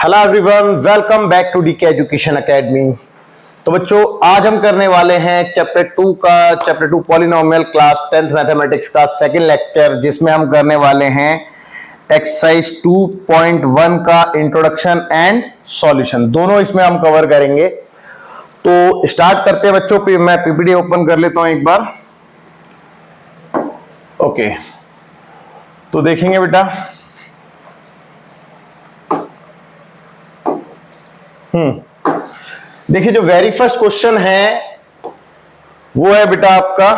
Hello everyone, welcome back to DK education academy. तो बच्चों, आज हम करने वाले हैं chapter 2 polynomial class 10th mathematics का सेकंड लेक्चर, जिसमें हम करने वाले हैं एक्सरसाइज 2.1 का इंट्रोडक्शन एंड सॉल्यूशन। दोनों इसमें हम कवर करेंगे। तो स्टार्ट करते हैं बच्चों। मैं पीपीटी ओपन कर लेता हूं एक बार। ओके, तो देखेंगे बेटा। देखिए, जो वेरी फर्स्ट क्वेश्चन है वो है बेटा आपका,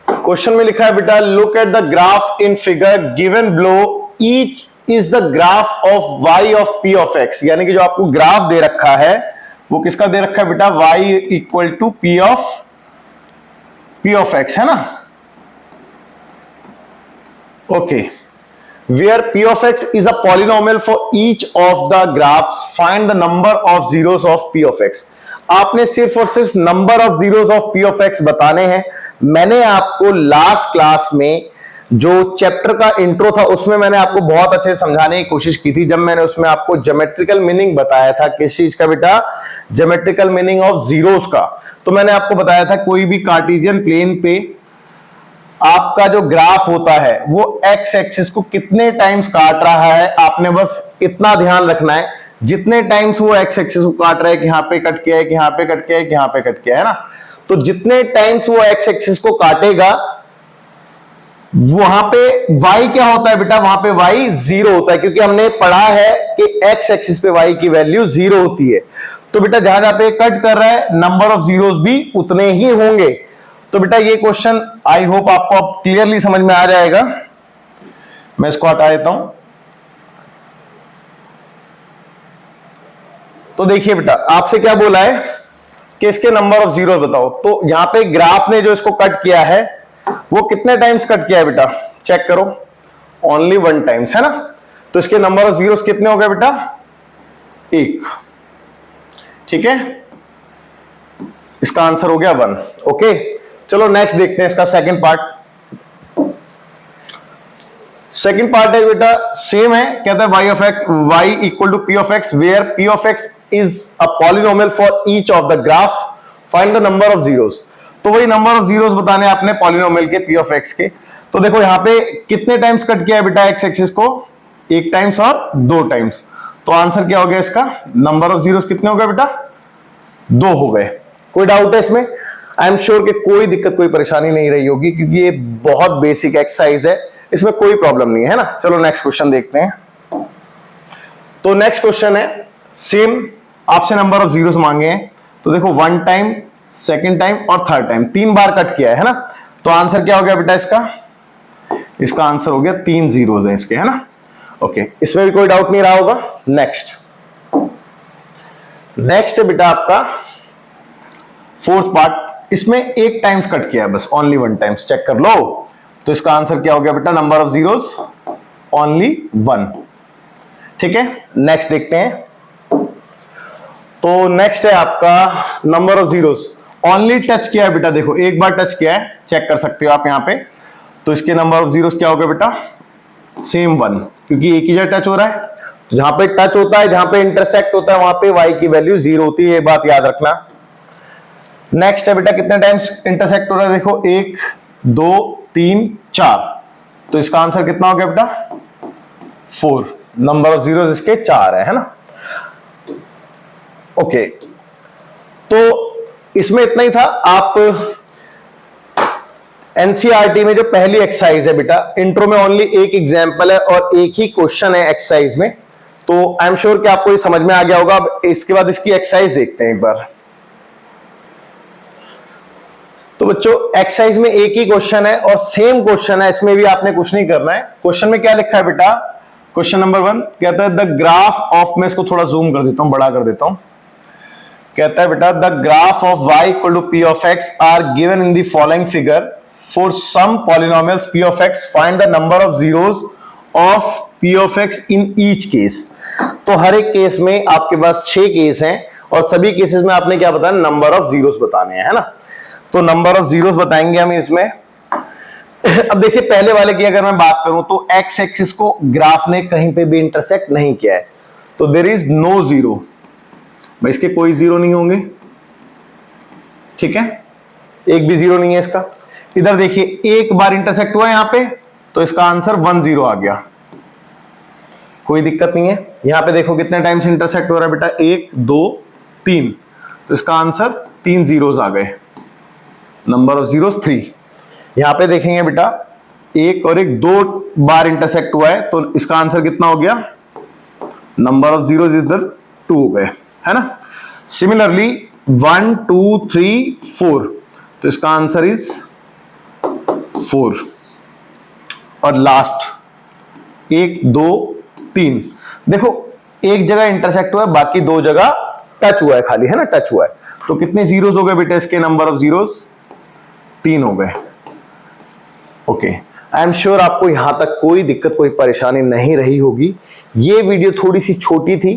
क्वेश्चन में लिखा है बेटा, look at the graph in figure given below, each is the graph of y of p of x। यानी कि जो आपको ग्राफ दे रखा है वो किसका दे रखा है बेटा, y equal to p of x, है ना। Okay, where p of x is a polynomial for each of the graphs, find the number of zeros of p of x। आपने सिर्फ और सिर्फ number of zeros of p of x बताने हैं। मैंने आपको लास्ट क्लास में जो चैप्टर का इंट्रो था उसमें मैंने आपको बहुत अच्छे समझाने की कोशिश की थी, जब मैंने उसमें आपको ज्योमेट्रिकल मीनिंग बताया था। किस चीज का बेटा? ज्योमेट्रिकल मीनिंग ऑफ जीरोस का। तो मैंने आपको बताया था कोई भी कार्टेशियन प्लेन पे आपका जो ग्राफ होता है वो एक्स एक्सिस को कितने टाइम्स काट रहा है, आपने बस इतना ध्यान रखना है। जितने टाइम्स वो एक्स एक्सिस को काट रहा है कि यहां पे कट किया है, कि यहां पे कट किया है, कि यहां पे कट किया है ना, तो जितने टाइम्स वो एक्स एक्सिस को काटेगा वहां पे वाई क्या होता है बेटा? वहां पे वाई जीरो होता है, क्योंकि हमने पढ़ा है कि एक्स एक्सिस पे वाई की वैल्यू जीरो होती है। तो बेटा जहां जहां पे कट कर रहा है नंबर ऑफ जीरोस भी उतने ही होंगे। तो बेटा ये क्वेश्चन आई होप आपको अब क्लियरली समझ में आ जाएगा। मैं इसको हटा देता हूं। तो देखिए बेटा, आपसे क्या बोला है कि इसके नंबर ऑफ जीरो बताओ। तो यहां पे ग्राफ ने जो इसको कट किया है वो कितने टाइम्स कट किया है बेटा? चेक करो, ओनली 1 टाइम्स, है ना। तो इसके नंबर ऑफ जीरोस कितने हो गए बेटा? 1। ठीक है, इसका आंसर हो गया 1। ओके, चलो नेक्स्ट देखते हैं इसका सेकंड पार्ट। सेकंड पार्ट है बेटा सेम है, कहता है y equal to p of x, where p of x is a polynomial for each of the graph, find the number of zeros. तो वही नंबर ऑफ जीरोस बताने आपने polynomial के p ऑफ x के। तो देखो यहां पे कितने टाइम्स कट किया है बेटा x एक्सिस को? 1 टाइम्स और 2 टाइम्स। तो आंसर क्या हो गया इसका? नंबर ऑफ जीरोस कितने हो गए बेटा? 2 हो गए। कोई डाउट है इसमें? आई एम श्योर कि कोई दिक्कत कोई परेशानी नहीं रही होगी, क्योंकि ये बहुत बेसिक एक्सरसाइज है, इसमें कोई प्रॉब्लम नहीं है ना। चलो नेक्स्ट क्वेश्चन देखते हैं। तो नेक्स्ट क्वेश्चन है सेम, आपसे नंबर ऑफ जीरोस मांगे हैं। तो देखो 1 टाइम, सेकंड टाइम और थर्ड टाइम, 3 बार कट किया है ना। तो आंसर क्या हो गया बेटा इसका? इसका आंसर हो गया 3 जीरोस है इसके, है ना। ओके, इसमें भी कोई डाउट नहीं रहा होगा। नेक्स्ट है बेटा आपका फोर्थ पार्ट। इसमें 1 टाइम्स कट किया है, बस ओनली 1 टाइम्स। चेक कर लो। तो इसका आंसर क्या हो गया बेटा? Number of zeros only 1। ठीक है, नेक्स्ट देखते हैं। तो नेक्स्ट है आपका number of zeros only touch किया है बेटा। देखो एक बार टच किया है, चेक कर सकते हो आप यहां पे। तो इसके नंबर ऑफ जीरोस क्या हो गया बेटा? सेम 1, क्योंकि एक ही जगह टच हो रहा है। तो जहां पे टच होता है, जहां पे इंटरसेक्ट होता है, वहां पे वाई की वैल्यू 0 होती है, ये बात याद रखना। नेक्स्ट है बेटा, कितने टाइम्स इंटरसेक्ट हो रहा है? देखो 1 2 3 4। तो इसका आंसर कितना हो गया बेटा? 4। नंबर ऑफ जीरोस इसके 4 है ना। ओके, तो इसमें इतना ही था। आप एनसीईआरटी में जो पहली एक्सरसाइज है बेटा, इंट्रो में ओनली एक एग्जांपल है और एक ही क्वेश्चन है एक्सरसाइज में। तो आई एम श्योर कि आपको ये समझ में आ गया होगा। अब इसके बाद इसकी एक्सरसाइज देखते हैं एक बार। तो बच्चों एक्सरसाइज में एक ही क्वेश्चन है और सेम क्वेश्चन है, इसमें भी आपने कुछ नहीं करना है। क्वेश्चन में क्या लिखा है बेटा? क्वेश्चन नंबर 1 कहता है द ग्राफ ऑफ, मैं इसको थोड़ा जूम कर देता हूं, बड़ा कर देता हूं। कहता है बेटा the graph of y equal to p of x are given in the following figure for some polynomials p of x, find the number of zeros of p of x in each case. तो हर एक case में आपके पास 6 case हैं और सभी cases में आपने क्या बताया? नंबर ऑफ जीरोस बताने हैं, है ना। तो नंबर ऑफ जीरोस बताएंगे हम इसमें। अब देखिए पहले वाले की अगर मैं बात करूं तो एक्स एक्सिस को ग्राफ ने कहीं पे भी इंटरसेक्ट नहीं किया है, तो देयर इज नो जीरो, भाई इसके कोई जीरो नहीं होंगे, ठीक है, एक भी जीरो नहीं है इसका। इधर देखिए एक बार इंटरसेक्ट हुआ यहां पे, तो इसका आंसर 1 0 आ गया, कोई दिक्कत नहीं है। यहां पे देखो कितने टाइम्स इंटरसेक्ट हो रहा है बेटा, 1 2 3, तो इसका आंसर 3 जीरोस आ गए, नंबर ऑफ जीरोस 3। यहां पे देखेंगे बेटा एक और एक 2 बार इंटरसेक्ट हुआ है, तो इसका आंसर कितना हो गया, नंबर ऑफ जीरोस इधर 2 हो गए, है ना। सिमिलरली 1 2 3 4, तो इसका आंसर इज 4। और लास्ट 1 2 3, देखो एक जगह इंटरसेक्ट हुआ है, बाकी 2 जगह टच हुआ है खाली, है ना, टच हुआ है, तो कितने जीरोस हो गए बेटा इसके, नंबर ऑफ जीरोस 3 हो गए। ओके, आई एम श्योर आपको यहां तक कोई दिक्कत कोई परेशानी नहीं रही होगी। ये वीडियो थोड़ी सी छोटी थी,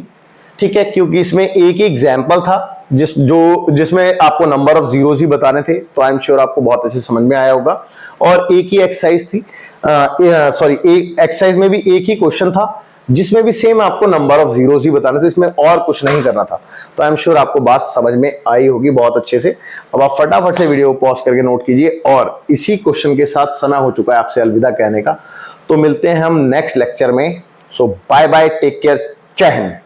ठीक है, क्योंकि इसमें एक ही एग्जाम्पल था जिसमें आपको नंबर ऑफ जीरोस ही बताने थे, तो आई एम श्योर आपको बहुत अच्छे समझ में आया होगा। और एक ही एक्सरसाइज थी, सॉरी एक एक्सरसाइज में भी एक ही क्वेश्चन था जिसमें भी सेम आपको नंबर ऑफ जीरोस ही बताने थे, इसमें और कुछ नहीं करना था। तो आई एम श्योर आपको बात समझ में आई होगी बहुत अच्छे से। अब आप फटाफट से वीडियो को पॉज करके नोट कीजिए, और इसी क्वेश्चन के साथ समय हो चुका है आपसे अलविदा कहने का। तो मिलते हैं हम नेक्स्ट लेक्चर में। सो बाय बाय, टेक केयर, जय हिंद।